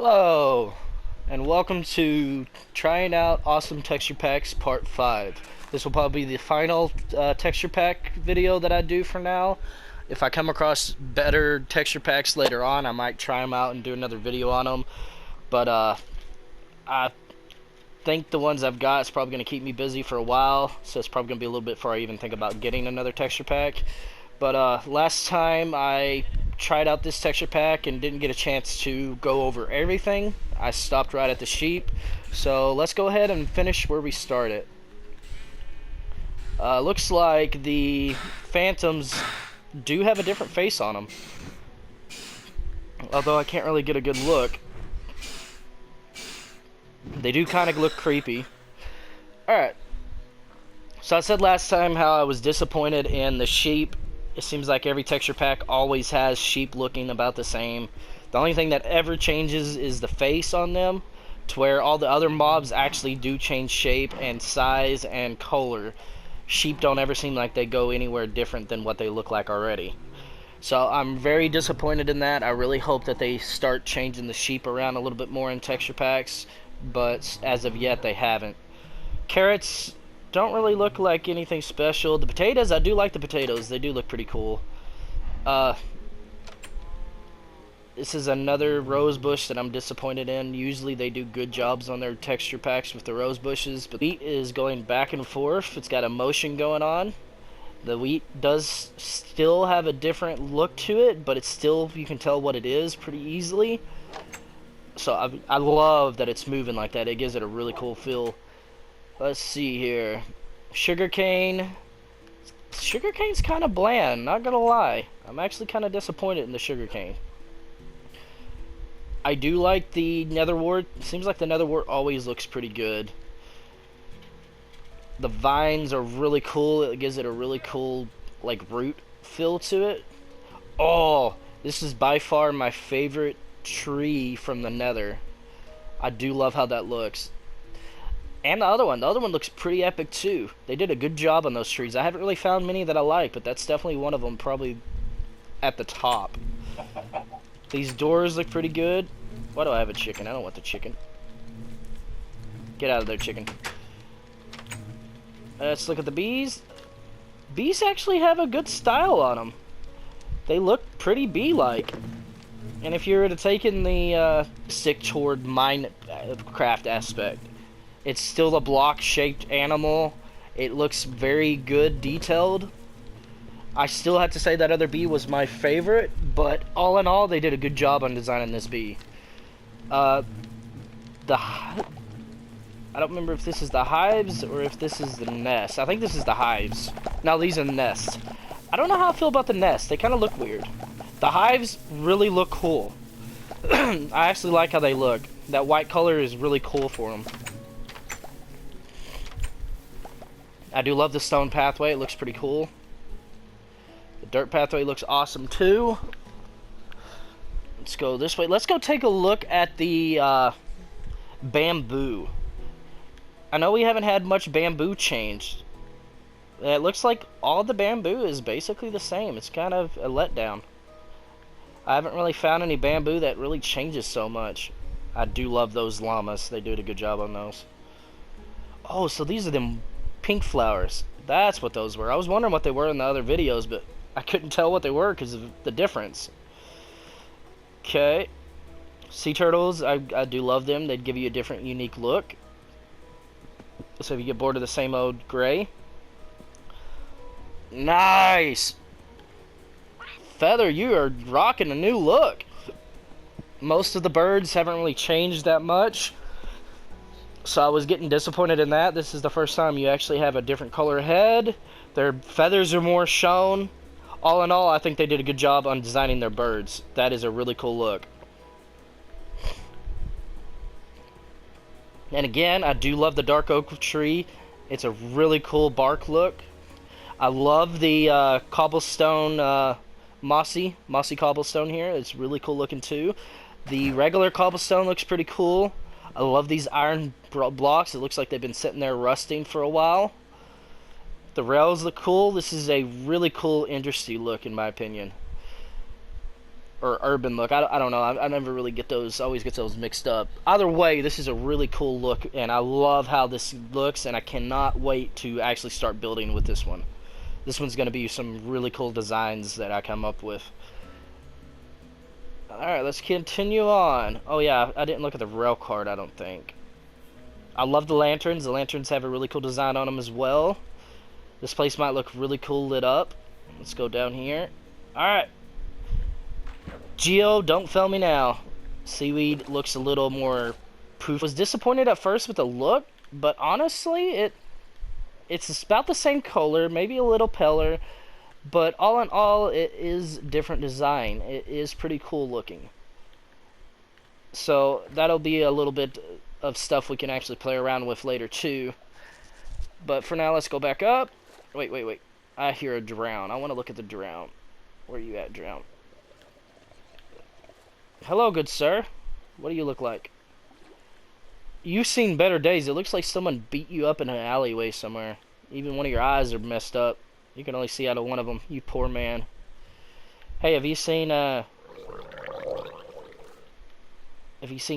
Hello, and welcome to Trying Out Awesome Texture Packs Part 5. This will probably be the final texture pack video that I do for now. If I come across better texture packs later on, I might try them out and do another video on them. But I think the ones I've got is probably going to keep me busy for a while, so it's probably going to be a little bit before I even think about getting another texture pack. But last time I tried out this texture pack and didn't get a chance to go over everything. I stopped right at the sheep. So let's go ahead and finish where we started. Looks like the phantoms do have a different face on them. Although I can't really get a good look. They do kind of look creepy. Alright. So I said last time how I was disappointed in the sheep. It seems like every texture pack always has sheep looking about the same. The only thing that ever changes is the face on them, to where all the other mobs actually do change shape and size and color. Sheep don't ever seem like they go anywhere different than what they look like already. So I'm very disappointed in that. I really hope that they start changing the sheep around a little bit more in texture packs, but as of yet they haven't. Carrots don't really look like anything special. The potatoes, I do like the potatoes. They do look pretty cool. This is another rose bush that I'm disappointed in. Usually they do good jobs on their texture packs with the rose bushes, but the wheat is going back and forth. It's got a motion going on. The wheat does still have a different look to it, but it's still, you can tell what it is pretty easily. So I love that it's moving like that. It gives it a really cool feel. Let's see here. Sugarcane. Sugarcane's kind of bland, not gonna lie. I'm actually kind of disappointed in the sugarcane. I do like the netherwort. Seems like the netherwort always looks pretty good. The vines are really cool. It gives it a really cool, like, root feel to it. Oh, this is by far my favorite tree from the nether. I do love how that looks. And the other one looks pretty epic too. They did a good job on those trees. I haven't really found many that I like, but that's definitely one of them, probably at the top. These doors look pretty good. Why do I have a chicken? I don't want the chicken. Get out of there, chicken. Let's look at the bees. Bees actually have a good style on them. They look pretty bee-like. And if you were to take in the stick toward Minecraft aspect, it's still a block-shaped animal. It looks very good, detailed. I still have to say that other bee was my favorite, but all in all, they did a good job on designing this bee. I don't remember if this is the hives or if this is the nest. I think this is the hives. No, these are the nests. I don't know how I feel about the nests. They kind of look weird. The hives really look cool. I actually like how they look. That white color is really cool for them. I do love the stone pathway. It looks pretty cool. The dirt pathway looks awesome too. Let's go this way. Let's go take a look at the bamboo. I know we haven't had much bamboo changed. It looks like all the bamboo is basically the same. It's kind of a letdown. I haven't really found any bamboo that really changes so much. I do love those llamas. They did a good job on those. Oh, so these are them pink flowers. That's what those were. I was wondering what they were in the other videos, but I couldn't tell what they were because of the difference. Okay. Sea turtles, I do love them. They'd give you a different, unique look. So if you get bored of the same old gray. Nice! Feather, you are rocking a new look. Most of the birds haven't really changed that much. So I was getting disappointed in that. This is the first time you actually have a different color head. Their feathers are more shown. All in all, I think they did a good job on designing their birds. That is a really cool look. And again, I do love the dark oak tree. It's a really cool bark look. I love the cobblestone, mossy cobblestone here. It's really cool looking too. The regular cobblestone looks pretty cool. I love these iron blocks. It looks like they've been sitting there rusting for a while. The rails look cool. This is a really cool industry look in my opinion. or urban look. I don't know. I never really get those. Always get those mixed up. Either way, this is a really cool look, and I love how this looks, and I cannot wait to actually start building with this one. This one's going to be some really cool designs that I come up with. Alright, let's continue on. Oh yeah, I didn't look at the rail card, I don't think. I love the lanterns. The lanterns have a really cool design on them as well. This place might look really cool lit up. Let's go down here. Alright. Geo, don't fail me now. Seaweed looks a little more poof. Was disappointed at first with the look, but honestly, it's about the same color, maybe a little paler, but all in all, it is different design. It is pretty cool looking. So that'll be a little bit of stuff we can actually play around with later too. But for now, let's go back up. Wait. I hear a drown. I want to look at the drown. Where are you at, drown? Hello, good sir. What do you look like? You've seen better days. It looks like someone beat you up in an alleyway somewhere. Even one of your eyes are messed up. You can only see out of one of them. You poor man. Hey, have you seen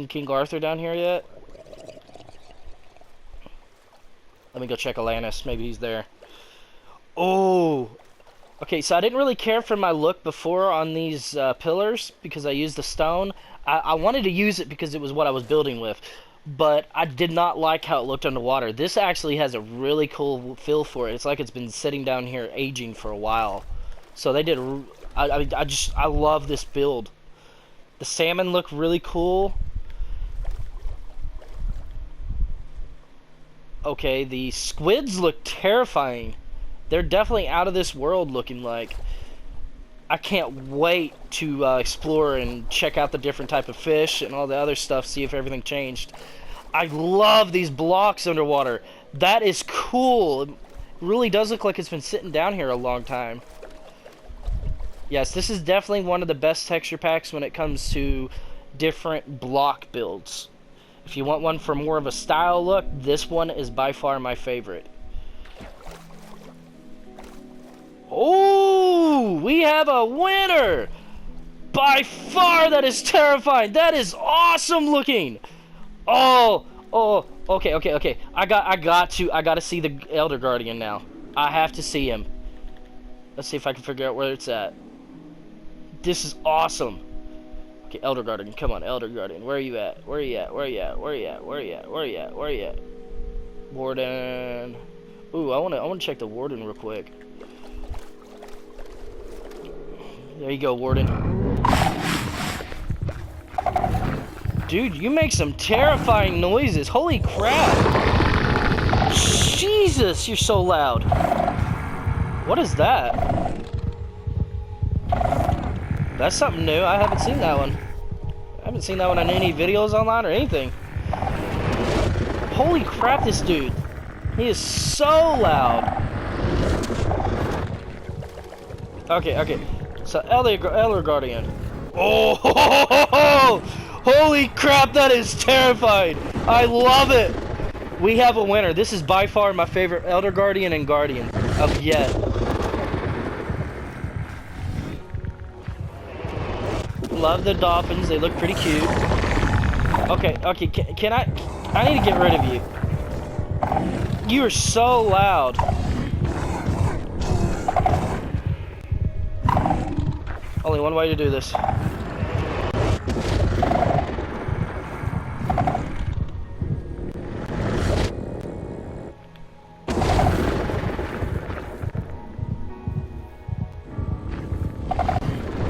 King Arthur down here yet? Let me go check Atlantis. Maybe he's there. Oh! Okay, so I didn't really care for my look before on these pillars because I used the stone. I wanted to use it because it was what I was building with, but I did not like how it looked underwater. This actually has a really cool feel for it. It's like it's been sitting down here aging for a while. So they did. I love this build. The salmon look really cool. Okay, the squids look terrifying. They're definitely out of this world looking like. I can't wait to explore and check out the different type of fish and all the other stuff, see if everything changed. I love these blocks underwater. That is cool. It really does look like it's been sitting down here a long time. Yes, this is definitely one of the best texture packs when it comes to different block builds. If you want one for more of a style look, this one is by far my favorite. Oh, we have a winner! By far, that is terrifying. That is awesome looking. Oh, okay. I gotta see the Elder Guardian now. I have to see him. Let's see if I can figure out where it's at. This is awesome. Okay, Elder Guardian, come on, Elder Guardian. Where are you at? Where are you at? Warden. Ooh, I wanna check the Warden real quick. There you go, Warden. Dude, you make some terrifying noises. Holy crap. Jesus, you're so loud. What is that? That's something new. I haven't seen that one. I haven't seen that one on any videos online or anything. Holy crap, this dude. He is so loud. Okay. So, Elder Guardian. Oh, holy crap, that is terrifying. I love it. We have a winner. This is by far my favorite Elder Guardian and Guardian of yet. Love the dolphins. They look pretty cute. Okay. Can I need to get rid of you. You are so loud. Only one way to do this.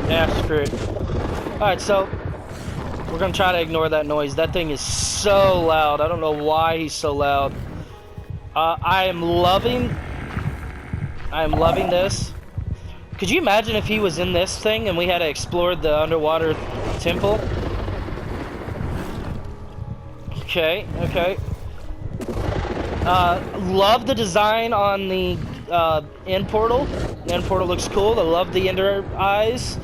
Yeah, screw it. Alright, so we're gonna try to ignore that noise. That thing is so loud. I don't know why he's so loud. I am loving this. Could you imagine if he was in this thing and we had to explore the underwater temple? Okay. Love the design on the end portal. The end portal looks cool. I love the ender eyes.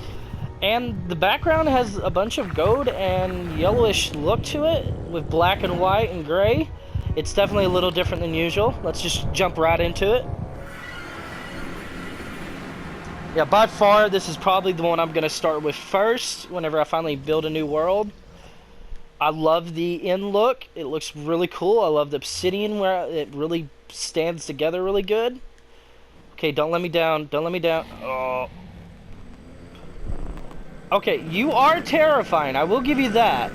And the background has a bunch of gold and yellowish look to it with black and white and gray. It's definitely a little different than usual. Let's just jump right into it. Yeah, by far, this is probably the one I'm going to start with first whenever I finally build a new world. I love the in look. It looks really cool. I love the obsidian where it really stands together really good. Okay, don't let me down. Don't let me down. Oh. Okay, you are terrifying. I will give you that.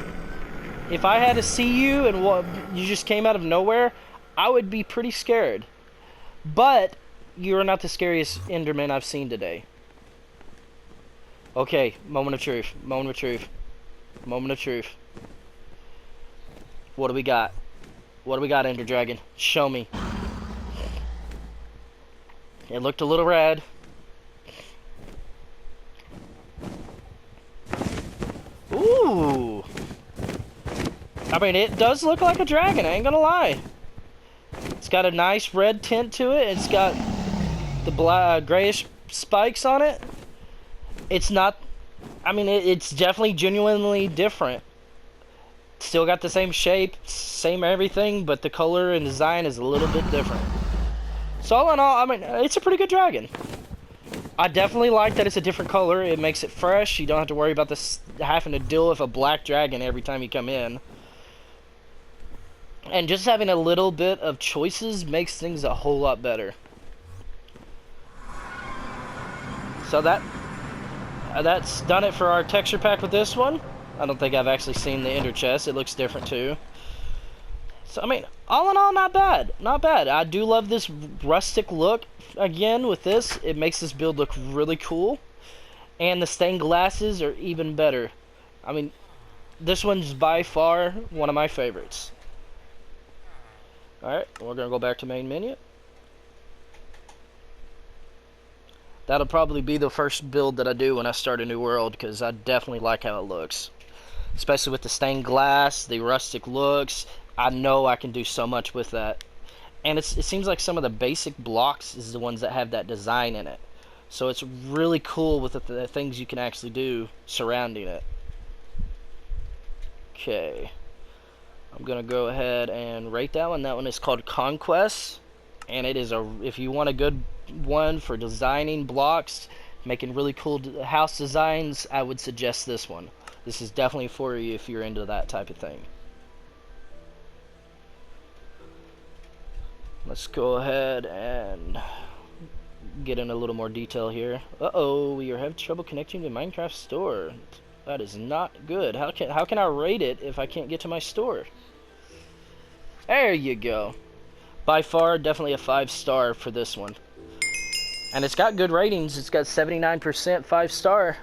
If I had to see you and you just came out of nowhere, I would be pretty scared. But you are not the scariest Enderman I've seen today. Okay, moment of truth. Moment of truth. Moment of truth. What do we got? What do we got, Ender Dragon? Show me. It looked a little red. Ooh. I mean, it does look like a dragon, I ain't gonna lie. It's got a nice red tint to it. It's got the grayish spikes on it. It's not... I mean, it's definitely genuinely different. Still got the same shape, same everything, but the color and design is a little bit different. So all in all, I mean, it's a pretty good dragon. I definitely like that it's a different color. It makes it fresh. You don't have to worry about this having to deal with a black dragon every time you come in. And just having a little bit of choices makes things a whole lot better. So that's done it for our texture pack with this one. I don't think I've actually seen the ender chest. It looks different too. So, I mean, all in all, not bad. Not bad. I do love this rustic look. Again, with this, it makes this build look really cool. And the stained glasses are even better. I mean, this one's by far one of my favorites. Alright, we're going to go back to main menu. That'll probably be the first build that I do when I start a new world, because I definitely like how it looks. Especially with the stained glass, the rustic looks. I know I can do so much with that. And it seems like some of the basic blocks is the ones that have that design in it. So it's really cool with the things you can actually do surrounding it. Okay. I'm going to go ahead and rate that one. That one is called Conquest. And it is if you want a good one for designing blocks, making really cool house designs, I would suggest this one. This is definitely for you if you're into that type of thing. Let's go ahead and get in a little more detail here. Uh-oh, we are having trouble connecting to Minecraft store. That is not good. How can I rate it if I can't get to my store? There you go. By far, definitely a 5-star for this one. And it's got good ratings. It's got 79% 5-star.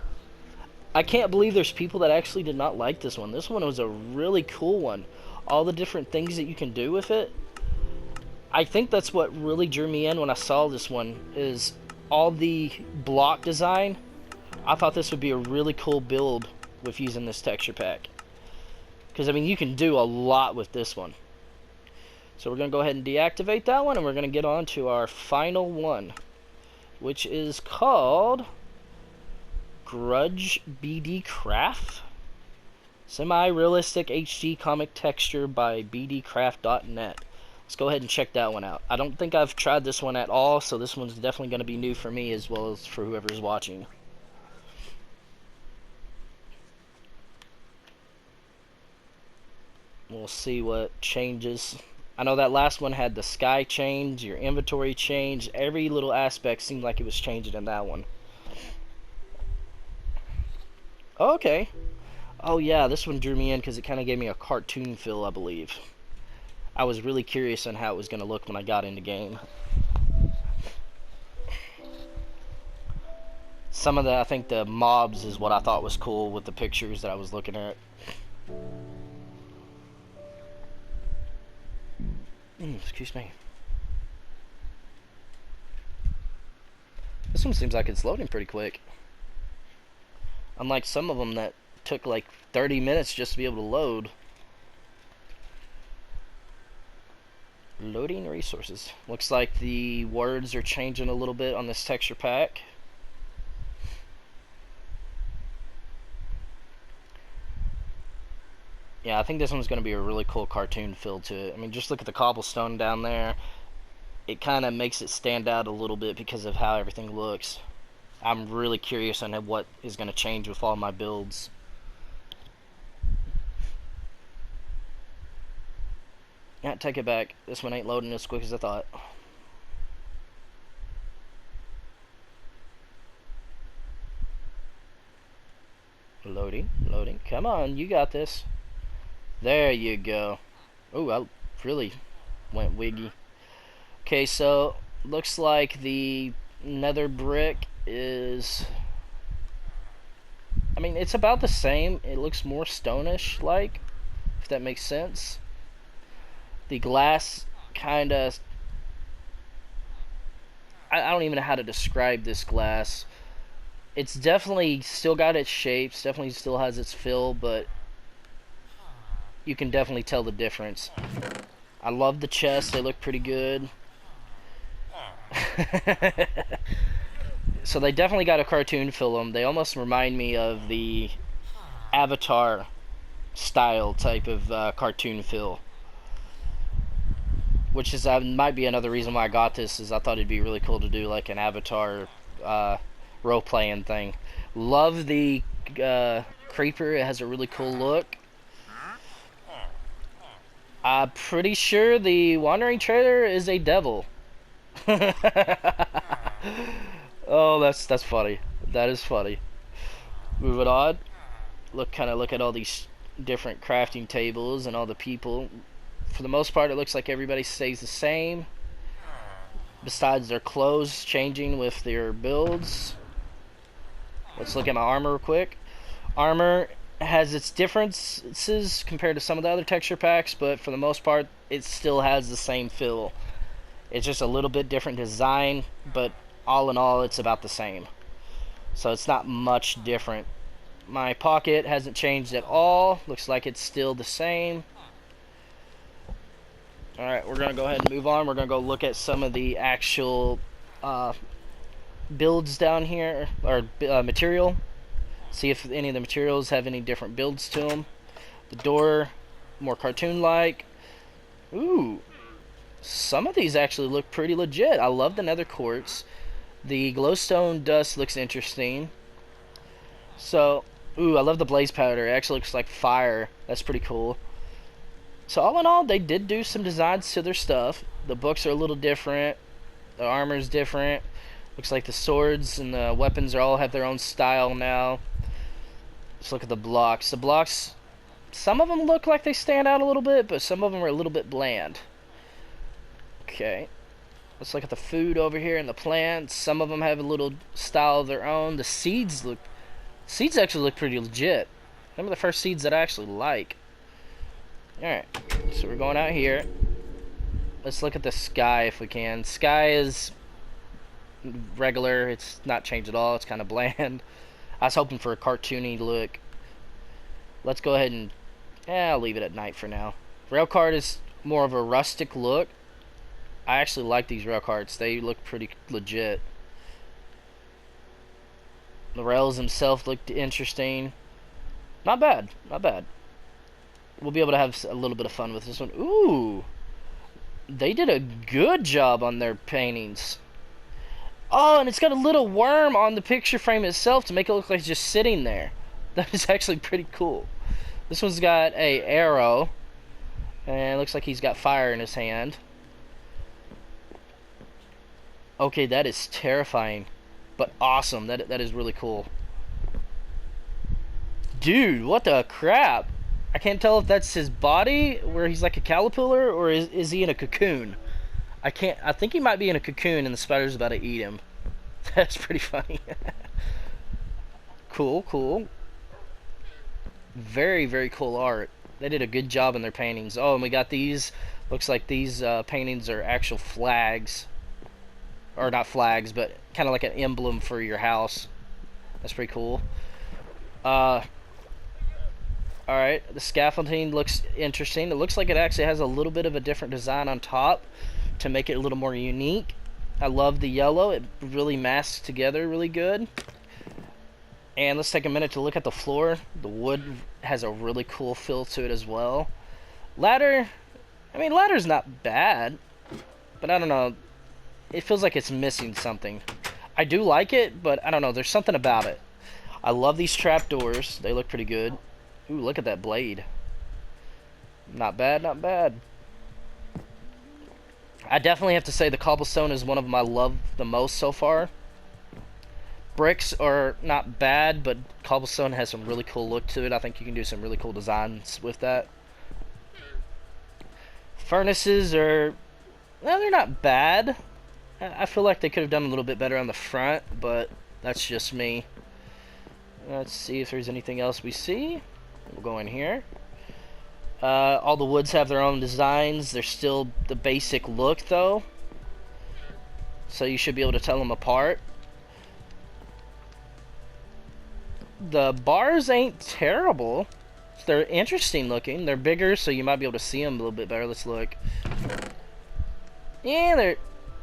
I can't believe there's people that actually did not like this one. This one was a really cool one. All the different things that you can do with it. I think that's what really drew me in when I saw this one, is all the block design. I thought this would be a really cool build with using this texture pack. Because, I mean, you can do a lot with this one. So we're going to go ahead and deactivate that one, and we're going to get on to our final one, which is called Grudge BD Craft. Semi-realistic HD comic texture by bdcraft.net. Let's go ahead and check that one out. I don't think I've tried this one at all, so this one's definitely going to be new for me as well as for whoever's watching. We'll see what changes. I know that last one had the sky change, your inventory change, every little aspect seemed like it was changing in that one. Okay. Oh yeah, this one drew me in because it kind of gave me a cartoon feel, I believe. I was really curious on how it was going to look when I got into game. Some of I think the mobs is what I thought was cool with the pictures that I was looking at. Excuse me. This one seems like it's loading pretty quick. Unlike some of them that took like 30 minutes just to be able to load. Loading resources. Looks like the words are changing a little bit on this texture pack. Yeah, I think this one's going to be a really cool cartoon feel to it. I mean, just look at the cobblestone down there. It kind of makes it stand out a little bit because of how everything looks. I'm really curious on what is going to change with all my builds. Yeah, take it back. This one ain't loading as quick as I thought. Loading, loading. Come on, you got this. There you go. Oh, I really went wiggy. Okay, so looks like the nether brick is... I mean, it's about the same. It looks more stonish like, if that makes sense. The glass kind of... I don't even know how to describe this glass. It's definitely still got its shapes, definitely still has its fill, but you can definitely tell the difference. I love the chests, they look pretty good. So they definitely got a cartoon fill them. They almost remind me of the Avatar style type of cartoon fill. Which is might be another reason why I got this, is I thought it'd be really cool to do like an Avatar role-playing thing. Love the creeper. It has a really cool look. I'm pretty sure the Wandering Trader is a devil. Oh, that's funny. That is funny. Moving on. Look at all these different crafting tables and all the people. For the most part, it looks like everybody stays the same, besides their clothes changing with their builds. Let's look at my armor real quick. Armor has its differences compared to some of the other texture packs, but for the most part, it still has the same feel. It's just a little bit different design, but all in all, it's about the same. So it's not much different. My pocket hasn't changed at all. Looks like it's still the same. Alright, we're going to go ahead and move on. We're going to go look at some of the actual builds down here, or material. See if any of the materials have any different builds to them. The door, more cartoon-like. Ooh, some of these actually look pretty legit. I love the nether quartz. The glowstone dust looks interesting. So, ooh, I love the blaze powder. It actually looks like fire. That's pretty cool. So all in all, they did do some designs to their stuff. The books are a little different. The armor's different. Looks like the swords and the weapons all have their own style now. Let's look at the blocks. The blocks, some of them look like they stand out a little bit, but some of them are a little bit bland. Okay. Let's look at the food over here and the plants. Some of them have a little style of their own. The seeds actually look pretty legit. Some of the first seeds that I actually like. Alright, so we're going out here. Let's look at the sky if we can. Sky is regular. It's not changed at all. It's kind of bland. I was hoping for a cartoony look. Let's go ahead and... I'll leave it at night for now. Rail cart is more of a rustic look. I actually like these rail carts. They look pretty legit. The rails themselves looked interesting. Not bad. Not bad. We'll be able to have a little bit of fun with this one. Ooh! They did a good job on their paintings. Oh, and it's got a little worm on the picture frame itself to make it look like it's just sitting there. That is actually pretty cool. This one's got a arrow. And it looks like he's got fire in his hand. Okay, that is terrifying. But awesome. That is really cool. Dude, what the crap? I can't tell if that's his body, where he's like a caterpillar, or is he in a cocoon? I think he might be in a cocoon and the spider's about to eat him. That's pretty funny. Cool, cool. Very, very cool art. They did a good job in their paintings. Oh, and we got these. Looks like these paintings are actual flags. Or not flags, but kind of like an emblem for your house. That's pretty cool. Alright, the scaffolding looks interesting. It looks like it actually has a little bit of a different design on top to make it a little more unique. I love the yellow. It really masks together really good. And let's take a minute to look at the floor. The wood has a really cool feel to it as well. Ladder, I mean, ladder's not bad, but I don't know. It feels like it's missing something. I do like it, but I don't know. There's something about it. I love these trapdoors. They look pretty good. Ooh, look at that blade. Not bad, not bad. I definitely have to say the cobblestone is one of them I love the most so far. Bricks are not bad, but cobblestone has some really cool look to it. I think you can do some really cool designs with that. Furnaces are... well, they're not bad. I feel like they could have done a little bit better on the front, but that's just me. Let's see if there's anything else we see. We'll go in here. All the woods have their own designs. They're still the basic look, though. So you should be able to tell them apart. The bars ain't terrible. They're interesting looking. They're bigger, so you might be able to see them a little bit better. Let's look. Yeah, they're...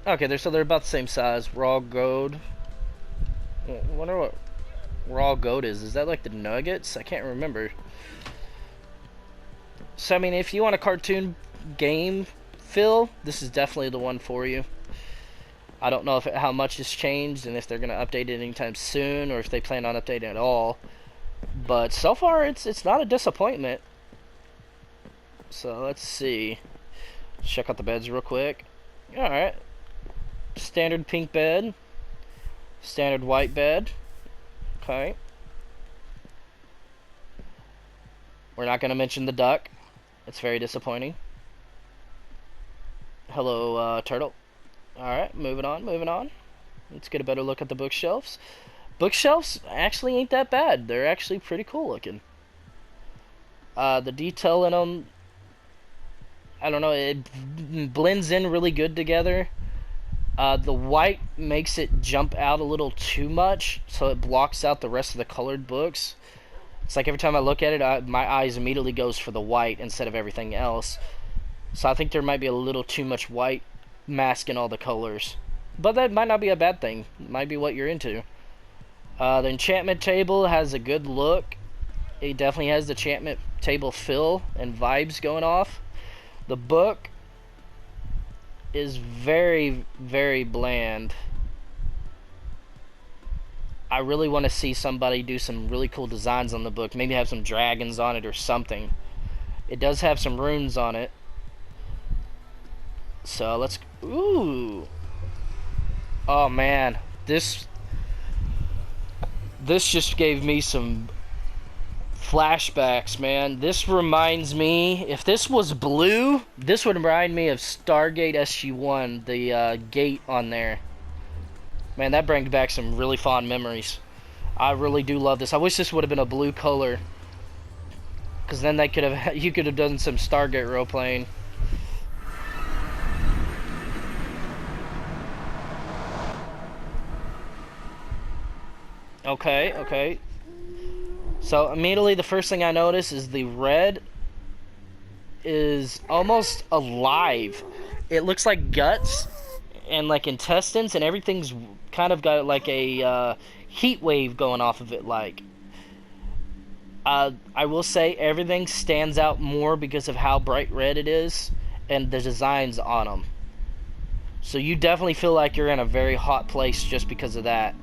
okay, they're about the same size. Raw gold. I wonder what raw gold is. Is that like the nuggets? I can't remember. So, I mean, if you want a cartoon game feel, this is definitely the one for you. I don't know if how much has changed and if they're going to update it anytime soon or if they plan on updating it at all. But so far, it's not a disappointment. So, let's see. Check out the beds real quick. Alright. Standard pink bed. Standard white bed. Okay. We're not going to mention the duck. It's very disappointing. Hello, turtle. Alright, moving on. Let's get a better look at the bookshelves. Bookshelves actually ain't that bad. They're actually pretty cool looking. The detail in them, I don't know, it blends in really good together. The white makes it jump out a little too much, so it blocks out the rest of the colored books. It's like every time I look at it, my eyes immediately goes for the white instead of everything else. So I think there might be a little too much white masking all the colors. But that might not be a bad thing. It might be what you're into. The enchantment table has a good look. It definitely has the enchantment table feel and vibes going off. The book is very, very bland. I really want to see somebody do some really cool designs on the book. Maybe have some dragons on it or something. It does have some runes on it. So let's... ooh. Oh man. This just gave me some flashbacks, man. This reminds me... if this was blue, this would remind me of Stargate SG-1. The gate on there. Man, that brings back some really fond memories. I really do love this. I wish this would have been a blue color, because then they could have you could have done some Stargate role playing. Okay. So immediately the first thing I notice is the red is almost alive. It looks like guts and like intestines, and everything's kind of got like a heat wave going off of it. Like, I will say everything stands out more because of how bright red it is and the designs on them. So you definitely feel like you're in a very hot place just because of that.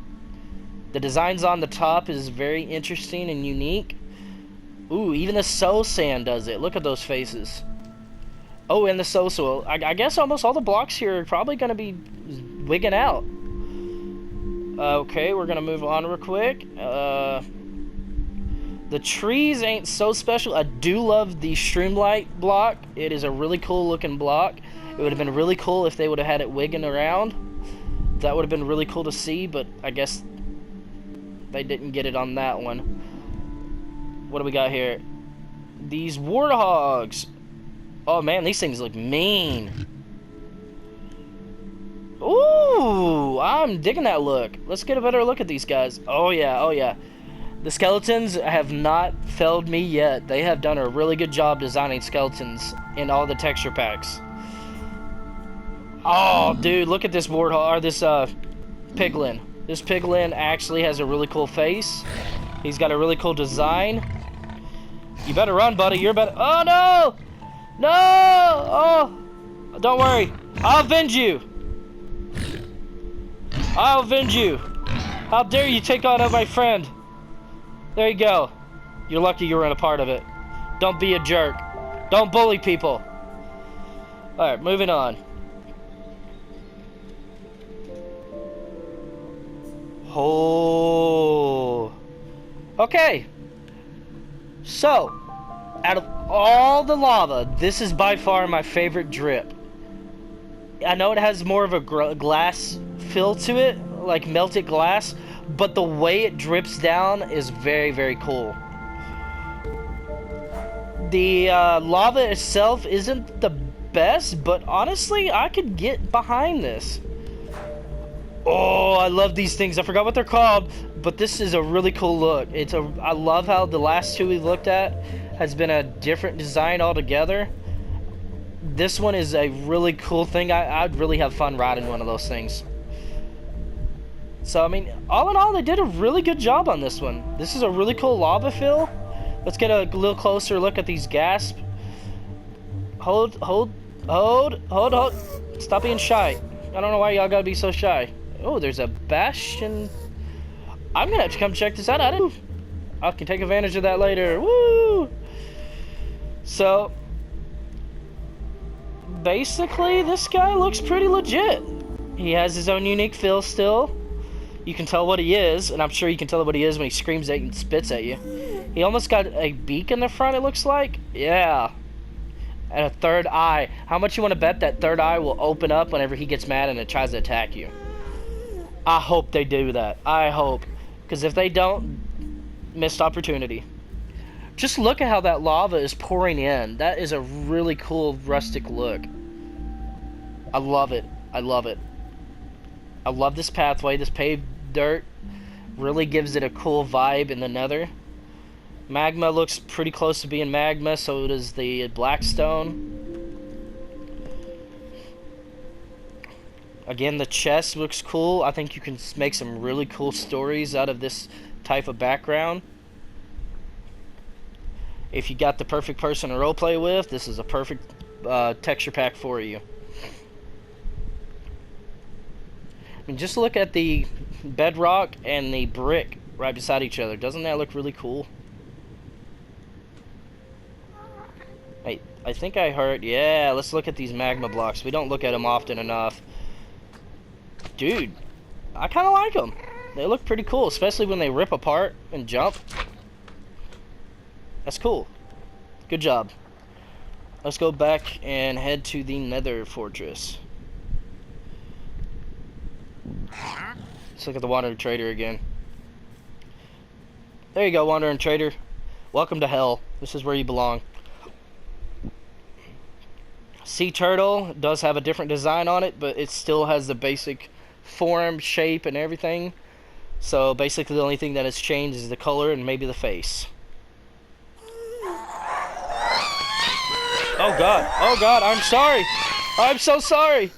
The designs on the top is very interesting and unique. Ooh, even the Soul Sand does it. Look at those faces. Oh, and the Soul. I guess almost all the blocks here are probably going to be wigging out. Okay, we're going to move on real quick. The trees ain't so special. I do love the Streamlight block. It is a really cool looking block. It would have been really cool if they would have had it wigging around. That would have been really cool to see, but I guess they didn't get it on that one. What do we got here? These warthogs. Oh man, these things look mean. Ooh, I'm digging that look. Let's get a better look at these guys. Oh yeah. The skeletons have not failed me yet. They have done a really good job designing skeletons in all the texture packs. Oh, dude, look at this warthog, or this piglin. This piglin actually has a really cool face. He's got a really cool design. You better run, buddy. You're better. Oh no! No! Oh! Don't worry. I'll avenge you. I'll avenge you. How dare you take on my friend? There you go. You're lucky you weren't a part of it. Don't be a jerk. Don't bully people. Alright, moving on. Oh. Okay. So, out of all the lava, this is by far my favorite drip. I know it has more of a glass feel to it, like melted glass, but the way it drips down is very, very cool. The lava itself isn't the best, but honestly, I could get behind this. Oh, I love these things. I forgot what they're called, but this is a really cool look. I love how the last two we looked at has been a different design altogether. This one is a really cool thing. I'd really have fun riding one of those things. So, I mean, all in all, they did a really good job on this one. This is a really cool lava fill. Let's get a little closer look at these gasps. Hold. Stop being shy. I don't know why y'all gotta be so shy. Oh, there's a bastion. I'm gonna have to come check this out. I can take advantage of that later. Woo! So, basically, this guy looks pretty legit. He has his own unique feel still. You can tell what he is, and I'm sure you can tell what he is when he screams at you and spits at you. He almost got a beak in the front, it looks like. Yeah. And a third eye. How much you want to bet that third eye will open up whenever he gets mad and it tries to attack you? I hope they do that. I hope. Because if they don't, missed opportunity. Just look at how that lava is pouring in. That is a really cool rustic look. I love it. I love it. I love this pathway. This paved dirt really gives it a cool vibe in the nether. Magma looks pretty close to being magma, so does the blackstone. Again, the chest looks cool. I think you can make some really cool stories out of this type of background. If you got the perfect person to roleplay with, this is a perfect texture pack for you. I mean, just look at the bedrock and the brick right beside each other. Doesn't that look really cool? I think I heard... Yeah, let's look at these magma blocks. We don't look at them often enough. Dude, I kind of like them. They look pretty cool, especially when they rip apart and jump. That's cool. Good job. Let's go back and head to the Nether Fortress. Let's look at the Wandering Trader again. There you go, Wandering Trader. Welcome to hell. This is where you belong. Sea Turtle does have a different design on it, but it still has the basic form, shape, and everything. So basically the only thing that has changed is the color and maybe the face. Oh god, I'm sorry. I'm so sorry.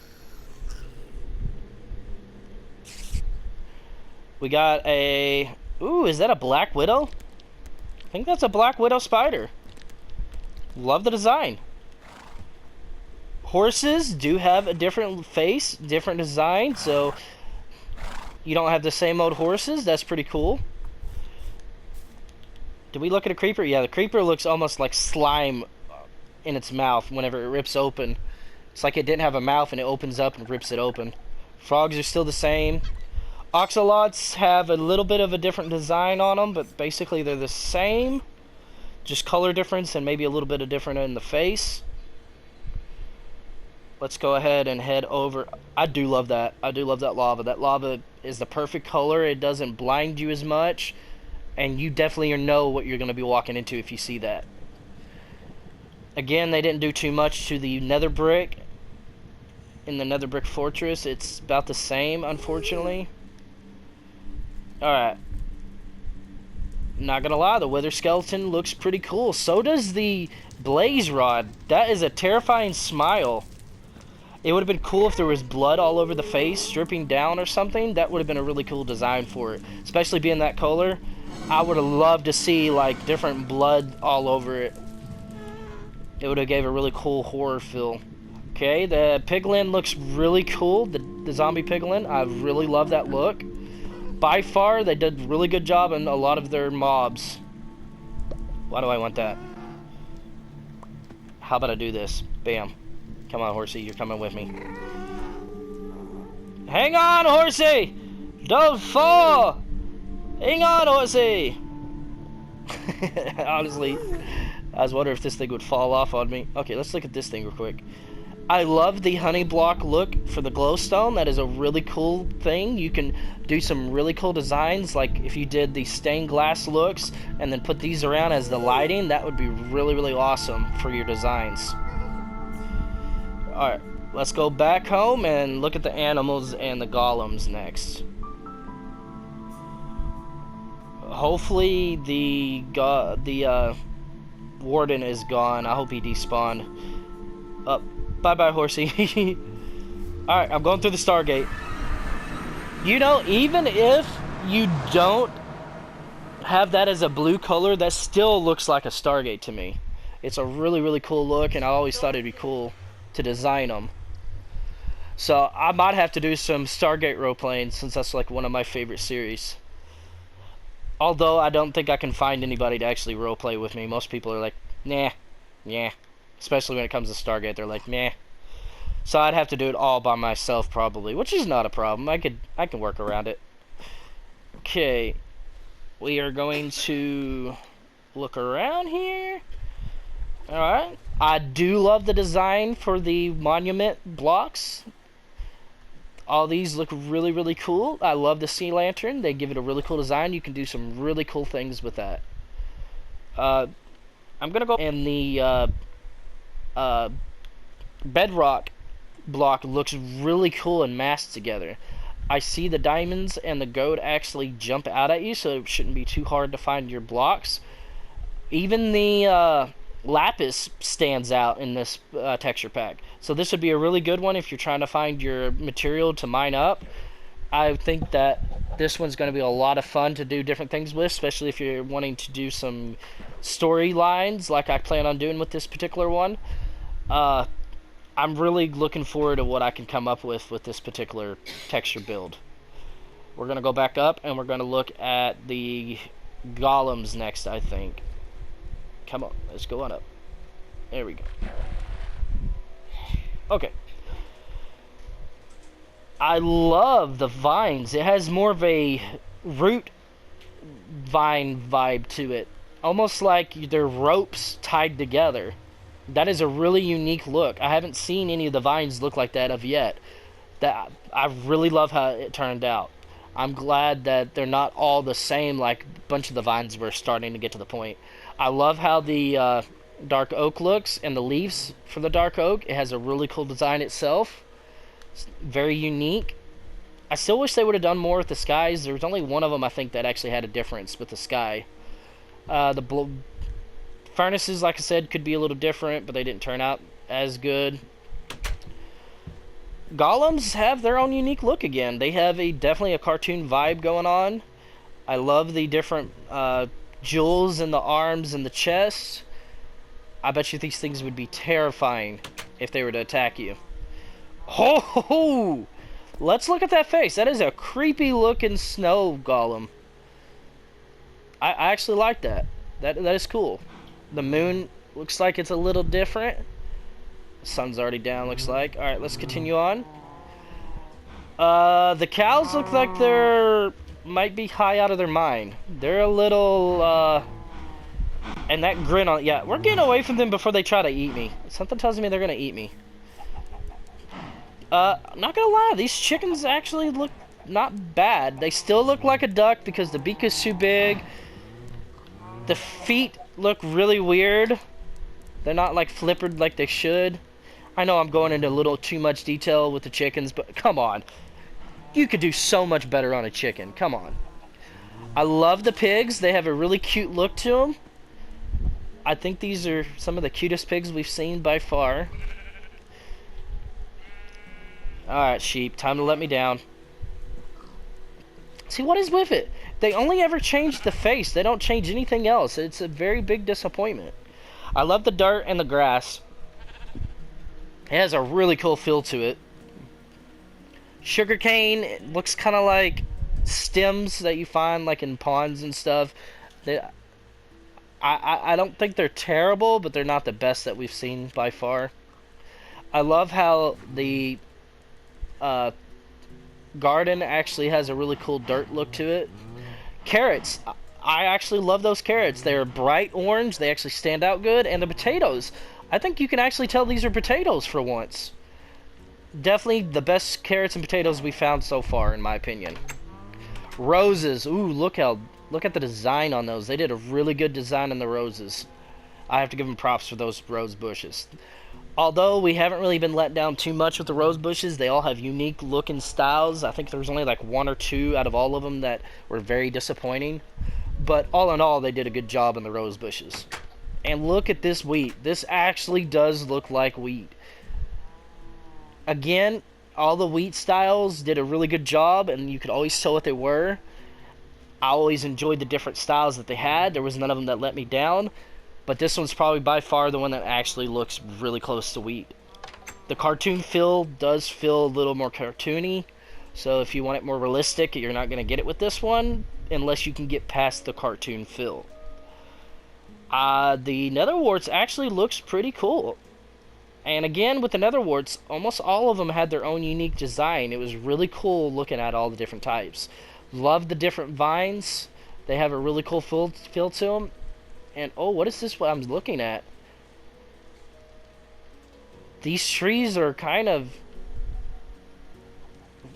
We got a... Ooh, is that a Black Widow? I think that's a Black Widow spider. Love the design. Horses do have a different face, different design, so you don't have the same old horses. That's pretty cool. Did we look at a creeper? Yeah, the creeper looks almost like slime in its mouth whenever it rips open. It's like it didn't have a mouth and it opens up and rips it open. Frogs are still the same. Oxalots have a little bit of a different design on them, but basically they're the same. Just color difference and maybe a little bit of different in the face. Let's go ahead and head over. I do love that. I do love that lava. That lava is the perfect color. It doesn't blind you as much. And you definitely know what you're going to be walking into if you see that. Again, they didn't do too much to the nether brick. In the nether brick fortress, it's about the same, unfortunately. Alright. Not gonna lie, the wither skeleton looks pretty cool. So does the blaze rod. That is a terrifying smile. It would have been cool if there was blood all over the face, dripping down or something. That would have been a really cool design for it. Especially being that color. I would have loved to see, like, different blood all over it. It would have gave a really cool horror feel. Okay, the piglin looks really cool. The zombie piglin, I really love that look. By far, they did a really good job in a lot of their mobs. Why do I want that? How about I do this? Bam. Come on, horsey, you're coming with me. Hang on, horsey! Don't fall! Hang on, horsey! Honestly, I was wondering if this thing would fall off on me. Okay, let's look at this thing real quick. I love the honey block look for the glowstone. That is a really cool thing. You can do some really cool designs, like if you did the stained glass looks and then put these around as the lighting, that would be really, really awesome for your designs. Alright, let's go back home and look at the animals and the golems next. Hopefully the warden is gone. I hope he despawned. Bye-bye, horsey. Alright, I'm going through the Stargate. You know, even if you don't have that as a blue color, that still looks like a Stargate to me. It's a really, really cool look, and I always thought it'd be cool to design them. So, I might have to do some Stargate role-playing, since that's like one of my favorite series. Although, I don't think I can find anybody to actually role-play with me. Most people are like, nah, yeah. Especially when it comes to Stargate, they're like, meh. So I'd have to do it all by myself probably, which is not a problem. I can work around it. Okay, we are going to look around here. All right, I do love the design for the monument blocks. All these look really, really cool. I love the sea lantern. They give it a really cool design. You can do some really cool things with that. I'm gonna go in the bedrock block. Looks really cool and massed together. I see the diamonds and the gold actually jump out at you, so it shouldn't be too hard to find your blocks. Even the lapis stands out in this texture pack, so this would be a really good one if you're trying to find your material to mine up. I think that this one's going to be a lot of fun to do different things with, especially if you're wanting to do some storylines like I plan on doing with this particular one. I'm really looking forward to what I can come up with this particular texture build. We're going to go back up and we're going to look at the golems next, I think. Come on, let's go on up. There we go. Okay. I love the vines. It has more of a root vine vibe to it. Almost like they're ropes tied together. That is a really unique look. I haven't seen any of the vines look like that of yet. I really love how it turned out. I'm glad that they're not all the same like a bunch of the vines were starting to get to the point. I love how the dark oak looks and the leaves for the dark oak. It has a really cool design itself. It's very unique. I still wish they would have done more with the skies. There was only one of them I think that actually had a difference with the sky. The furnaces, like I said, could be a little different, but they didn't turn out as good. Golems have their own unique look again. They have definitely a cartoon vibe going on. I love the different jewels in the arms and the chest. I bet you these things would be terrifying if they were to attack you. Ho ho ho! Let's look at that face. That is a creepy looking snow golem. I actually like that. That is cool. The moon looks like it's a little different. The sun's already down, looks like. Alright, let's continue on. The cows look like they're might be high out of their mind. They're a little and that grin on, yeah, we're getting away from them before they try to eat me. Something tells me they're gonna eat me. Not gonna lie, these chickens actually look not bad. They still look like a duck because the beak is too big. The feet look really weird. They're not like flippered like they should. I know I'm going into a little too much detail with the chickens, but come on. You could do so much better on a chicken. Come on. I love the pigs. They have a really cute look to them. I think these are some of the cutest pigs we've seen by far. Alright, sheep. Time to let me down. See, what is with it? They only ever change the face. They don't change anything else. It's a very big disappointment. I love the dirt and the grass. It has a really cool feel to it. Sugarcane, it looks kind of like stems that you find like in ponds and stuff. They, I don't think they're terrible, but they're not the best that we've seen by far. I love how the uh, garden actually has a really cool dirt look to it. Carrots, I actually love those carrots. They're bright orange, they actually stand out good, and the potatoes. I think you can actually tell these are potatoes for once. Definitely the best carrots and potatoes we found so far, in my opinion. Roses, ooh, look at the design on those. They did a really good design on the roses. I have to give them props for those rose bushes. Although we haven't really been let down too much with the rose bushes, they all have unique looking styles. I think there's only like one or two out of all of them that were very disappointing. But all in all, they did a good job on the rose bushes. And look at this wheat. This actually does look like wheat. Again, all the wheat styles did a really good job, and you could always tell what they were. I always enjoyed the different styles that they had. There was none of them that let me down. But this one's probably by far the one that actually looks really close to wheat. The cartoon feel does feel a little more cartoony. So if you want it more realistic, you're not going to get it with this one. Unless you can get past the cartoon feel. The netherwarts actually looks pretty cool. And again, with the netherwarts, almost all of them had their own unique design. It was really cool looking at all the different types. Love the different vines. They have a really cool feel to them. And, oh, what is this what I'm looking at? These trees are kind of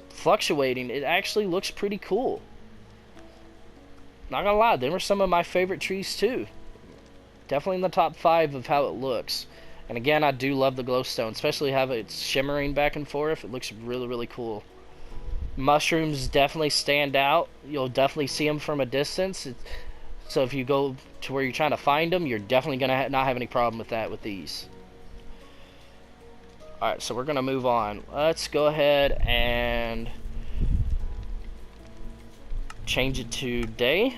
fluctuating. It actually looks pretty cool. Not gonna lie, they were some of my favorite trees too. Definitely in the top 5 of how it looks. And again, I do love the glowstone, especially how it's shimmering back and forth. It looks really, really cool. Mushrooms definitely stand out. You'll definitely see them from a distance. So if you go to where you're trying to find them, you're definitely going to not have any problem with that with these. Alright, so we're going to move on. Let's go ahead and change it to day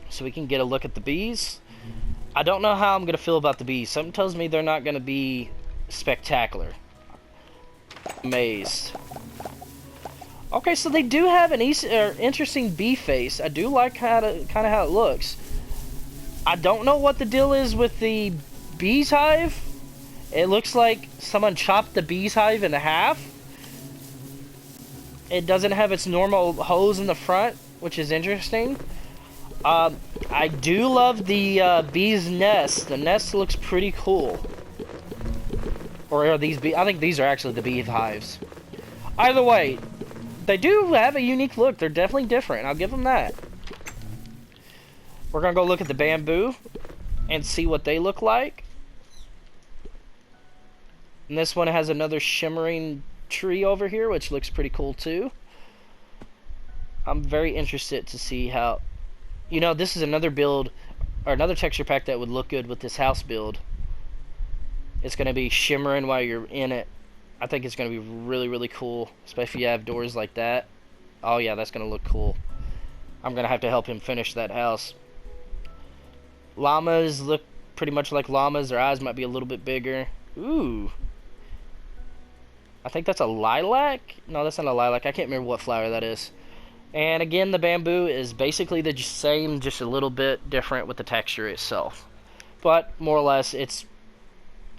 so we can get a look at the bees. I don't know how I'm going to feel about the bees. Something tells me they're not going to be spectacular. Amazed. Okay, so they do have an interesting bee face. I do like kind of how it looks. I don't know what the deal is with the bees hive. It looks like someone chopped the bees hive in half. It doesn't have its normal hose in the front, which is interesting. I do love the bee's nest. The nest looks pretty cool. Or are these bee? I think these are actually the bee hives. Either way, they do have a unique look. They're definitely different. I'll give them that. We're going to go look at the bamboo and see what they look like. And this one has another shimmering tree over here, which looks pretty cool too. I'm very interested to see how... You know, this is another build, or another texture pack that would look good with this house build. It's going to be shimmering while you're in it. I think it's going to be really, really cool, especially if you have doors like that. Oh yeah, that's going to look cool. I'm going to have to help him finish that house. Llamas look pretty much like llamas. Their eyes might be a little bit bigger. Ooh. I think that's a lilac? No, that's not a lilac. I can't remember what flower that is. And again, the bamboo is basically the same, just a little bit different with the texture itself. But more or less, it's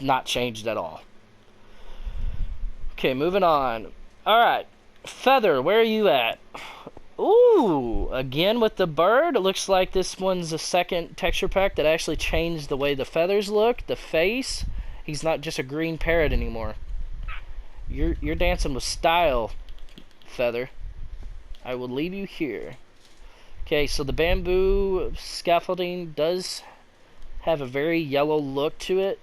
not changed at all. Okay, moving on. Alright, feather, where are you at? Ooh, again with the bird. It looks like this one's the second texture pack that actually changed the way the feathers look, the face. He's not just a green parrot anymore. You're dancing with style, feather. I will leave you here. Okay, so the bamboo scaffolding does have a very yellow look to it.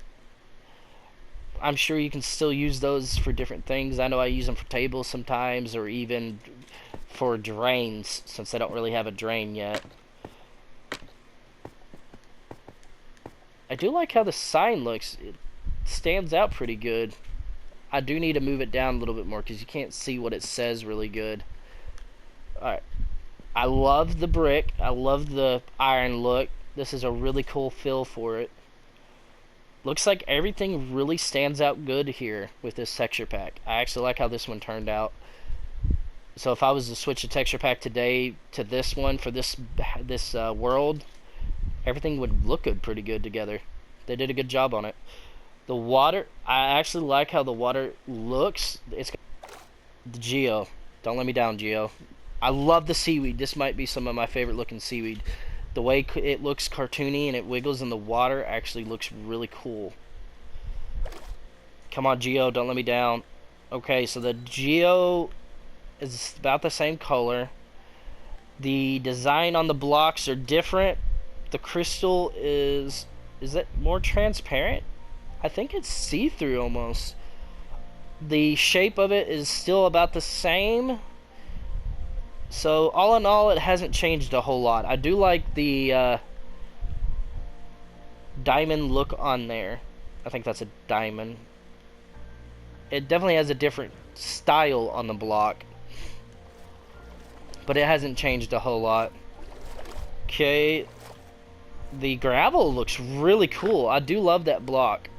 I'm sure you can still use those for different things. I know I use them for tables sometimes, or even for drains, since I don't really have a drain yet. I do like how the sign looks. It stands out pretty good. I do need to move it down a little bit more because you can't see what it says really good. Alright. I love the brick. I love the iron look. This is a really cool feel for it. Looks like everything really stands out good here with this texture pack. I actually like how this one turned out. So if I was to switch the texture pack today to this one for this world, everything would look pretty good together. They did a good job on it. The water, I actually like how the water looks. It's the Geo. Don't let me down, Geo. I love the seaweed. This might be some of my favorite looking seaweed. The way it looks cartoony and it wiggles in the water actually looks really cool. Come on, Geo, don't let me down. Okay, so the Geo is about the same color. The design on the blocks are different. The crystal is it more transparent? I think it's see-through almost. The shape of it is still about the same. So all in all, it hasn't changed a whole lot. I do like the diamond look on there. I think that's a diamond. It definitely has a different style on the block, but it hasn't changed a whole lot. Okay, the gravel looks really cool. I do love that block.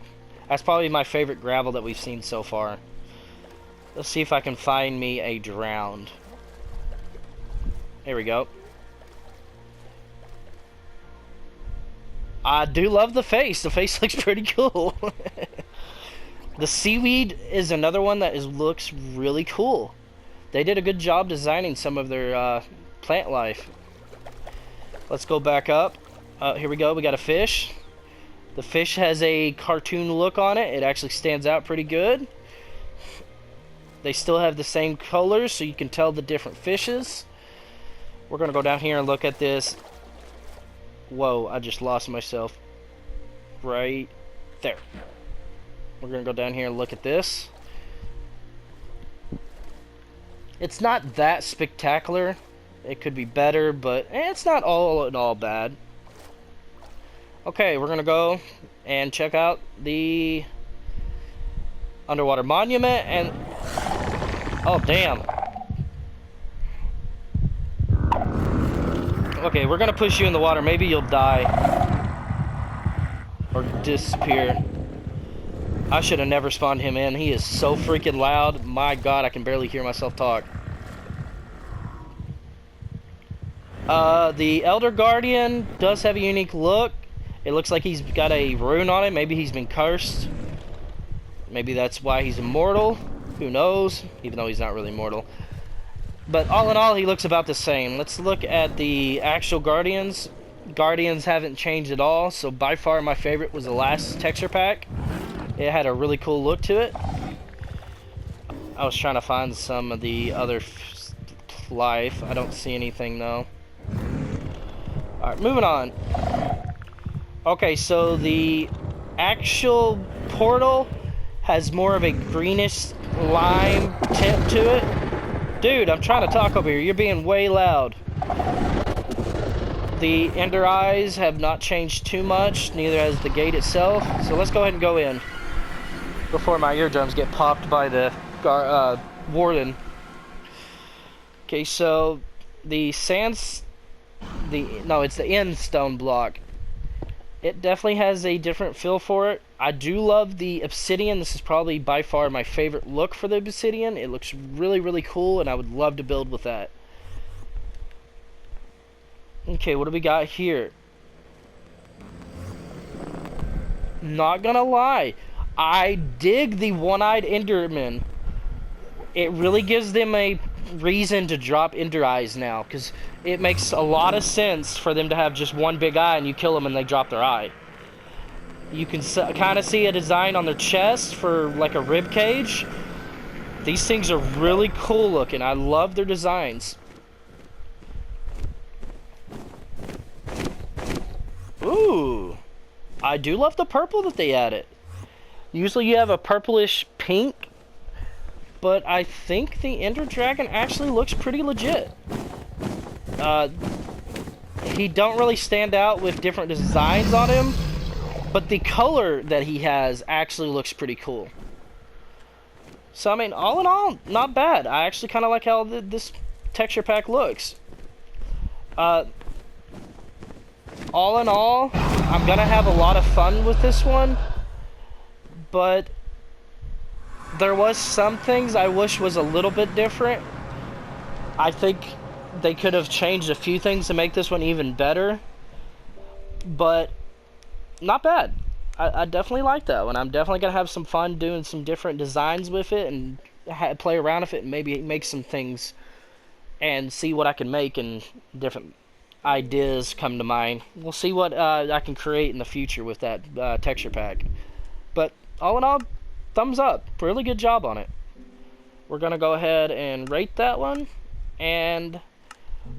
That's probably my favorite gravel that we've seen so far. Let's see if I can find me a drowned. Here we go. I do love the face. The face looks pretty cool. The seaweed is another one that looks really cool. They did a good job designing some of their plant life. Let's go back up. Here we go. We got a fish. The fish has a cartoon look on it. It actually stands out pretty good. They still have the same colors, so you can tell the different fishes. We're going to go down here and look at this. Whoa, I just lost myself. Right there. We're going to go down here and look at this. It's not that spectacular. It could be better, but it's not all in all bad. Okay, we're going to go and check out the underwater monument and... Oh, damn. Okay, we're going to push you in the water. Maybe you'll die. Or disappear. I should have never spawned him in. He is so freaking loud. My God, I can barely hear myself talk. The Elder Guardian does have a unique look. It looks like he's got a rune on it. Maybe he's been cursed. Maybe that's why he's immortal. Who knows? Even though he's not really immortal. But all in all, he looks about the same. Let's look at the actual Guardians. Guardians haven't changed at all. So by far my favorite was the last texture pack. It had a really cool look to it. I was trying to find some of the other life. I don't see anything though. Alright, moving on. Okay, so the actual portal has more of a greenish lime tint to it. Dude, I'm trying to talk over here. You're being way loud. The Ender Eyes have not changed too much. Neither has the gate itself. So let's go ahead and go in before my eardrums get popped by the warden. Okay, so the it's the end stone block. It definitely has a different feel for it. I do love the obsidian. This is probably by far my favorite look for the obsidian. It looks really, really cool, and I would love to build with that. Okay, what do we got here? Not gonna lie, I dig the one-eyed Enderman. It really gives them a reason to drop Ender Eyes now, because it makes a lot of sense for them to have just one big eye and you kill them and they drop their eye. You can kind of see a design on their chest for like a rib cage. These things are really cool looking. I love their designs. Ooh, I do love the purple that they added. Usually you have a purplish pink, but I think the Ender Dragon actually looks pretty legit. He don't really stand out with different designs on him, but the color that he has actually looks pretty cool. So I mean, all in all, not bad. I actually kind of like how this texture pack looks. All in all, I'm gonna have a lot of fun with this one. but there was some things I wish was a little bit different. I think they could have changed a few things to make this one even better, but not bad. I definitely like that one. I'm definitely gonna have some fun doing some different designs with it and play around with it and maybe make some things and see what I can make and different ideas come to mind. We'll see what I can create in the future with that texture pack. But all in all, thumbs up. Really good job on it. We're gonna go ahead and rate that one, and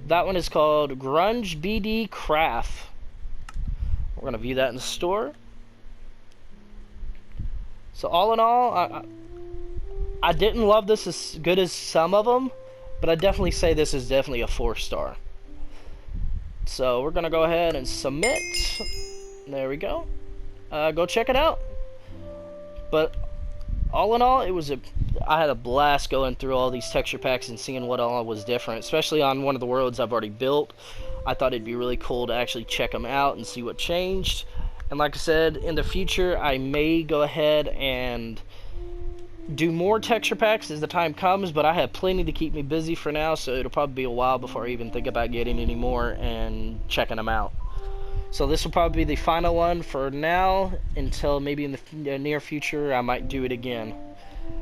that one is called Grunge BD Craft. We're gonna view that in the store. So all in all, I didn't love this as good as some of them, but I definitely say this is definitely a 4-star. So we're gonna go ahead and submit. There we go. Go check it out. But all in all, I had a blast going through all these texture packs and seeing what all was different, especially on one of the worlds I've already built. I thought it'd be really cool to actually check them out and see what changed. And like I said, in the future, I may go ahead and do more texture packs as the time comes, but I have plenty to keep me busy for now, so it'll probably be a while before I even think about getting any more and checking them out. So this will probably be the final one for now, until maybe in the near future I might do it again.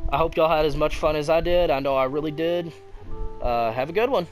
I hope y'all had as much fun as I did. I know I really did. Have a good one.